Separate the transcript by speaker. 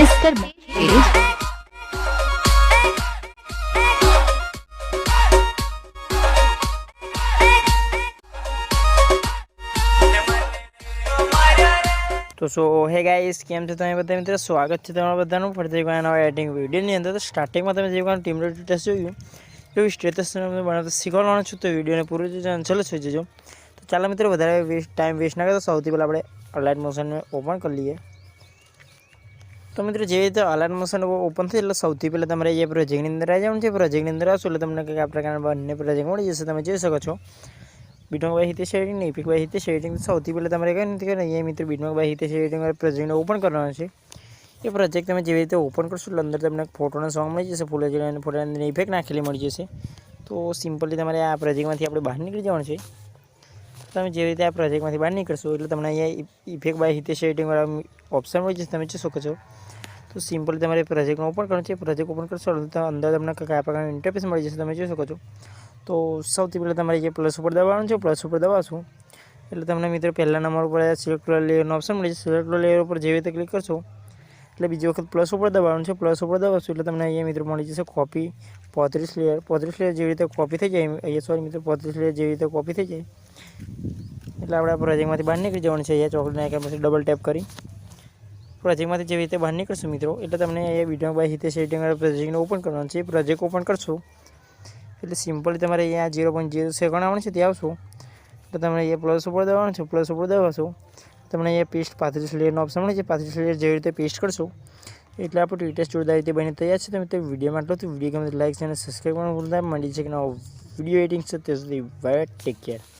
Speaker 1: Mister खेड़े।
Speaker 2: तो सो hey guys केम छे તમે બધા મિત્રો સ્વાગત છે તમારા બધાનું ફરીથી એક નવા એડિટિંગ વિડીયોની અંદર। તો સ્ટાર્ટિંગમાં તમે જે ટીમ રેડ ટેસ્ટ જોયું એવું સ્ટેટસ તમે બનાવતા શીખવાનું છું, તો વિડીયોને પૂરું જોજો, ચાલો જોઈ જજો। તો ચાલો મિત્રો વધારે ટાઈમ વેસ્ટ ના કરો, સૌથી પહેલાં આપણે અલાઇટ મોશનને ઓપન કરી લઈએ। તો મિત્રો જેવી રીતે અલાઇટ મોશન ઓપન થાય એટલે સૌથી પહેલાં તમારે એ પ્રોજેક્ટની અંદર આવી જવાનું છે। પ્રોજેક્ટની અંદર આવશો એટલે તમને કંઈક આ પ્રકારના બંને પ્રોજેક્ટ મળી જશે, તમે જોઈ શકો છો। બીટમાર્ક બાય હિતેશ એડિટિંગ ને ઇપિક બાય હિતેશ એડિટિંગ। સૌથી પહેલાં તમારે કંઈ નથી કરવાનું, અહીંયા મિત્રો બીટમાર્ક બાય હિતેશ એડિટિંગ પ્રોજેક્ટને ઓપન કરવાનો છે। એ પ્રોજેક્ટ તમે જેવી રીતે ઓપન કરશો એટલે અંદર તમને ફોટોનો સોંગ મળી જશે, ફૂલ એચડી અને ફોટોની અંદર ઇફેક્ટ નાખેલી મળી જશે। તો સિમ્પલી તમારે આ પ્રોજેક્ટમાંથી આપણે બહાર નીકળી જવાનું છે। તમે જેવી રીતે આ પ્રોજેક્ટમાંથી બહાર નીકળશો એટલે તમને અહીંયા ઇફેક્ટ બાય હિતેશ એડિટિંગવાળા ઓપ્શન મળી જશે, તમે જોઈ શકો છો। તો સિમ્પલી તમારે પ્રોજેક્ટને ઓપન કરવાનું છે। પ્રોજેક્ટ ઓપન કરશો એટલે અંદર તમને કયા પ્રકારનું ઇન્ટરફેસ મળી જશે, તમે જોઈ શકો છો। તો સૌથી પહેલાં તમારે જે પ્લસ ઉપર દબાવવાનું છે, પ્લસ ઉપર દબાવશું એટલે તમને મિત્રો પહેલા નંબર ઉપર સિલેક્ટ લેયરનો ઓપ્શન મળી જશે। સિલેક્ટ લેયર ઉપર જેવી રીતે ક્લિક કરશો એટલે બીજી વખત પ્લસ ઉપર દબાવવાનું છે। પ્લસ ઉપર દબાવશું એટલે તમને અહીંયા મિત્રો મળી જશે કોપી 35 લેયર। 35 લેયર જેવી રીતે કોપી થઈ જાય, અહીંયા સોરી મિત્રો 35 લેયર જેવી રીતે કોપી થઈ જાય એટલે આપણે આ પ્રોજેક્ટમાંથી બહાર નીકળી જવાનું છે। અહીંયા ચોકલેટના આઇકન પર ડબલ ટેપ કરી પ્રોજેક્ટમાંથી જેવી રીતે બહાર નીકળશું મિત્રો એટલે તમને અહીંયા બીટમાર્ક બાય હિતેશ એડિટિંગ પ્રોજેક્ટને ઓપન કરવાનું છે। પ્રોજેક્ટ ઓપન કરશો એટલે સિમ્પલી તમારે અહીંયા 0.0 સેકન્ડ આવવાનું છે, ત્યાં આવશો એટલે તમને અહીંયા પ્લસ ઉપર દબાવવાનું છે। પ્લસ ઉપર દબાવશો તમને અહીંયા પેસ્ટ 35 લેયરનો ઓપ્શન મળે છે। 35 લેયર જેવી રીતે પેસ્ટ કરશો એટલે આપણું ટ્વીટેસ્ટ જોરદાર રીતે બની તૈયાર છે। તમે તે વિડીયોમાં આટલું તો વિડીયો ગમે તો લાઈક અને સબસ્ક્રાઈબ કરવાનું ભૂલતા મળી છે કે નવો વિડીયો એડિટિંગ છે, ત્યાં સુધી બાય, ટેક કેર।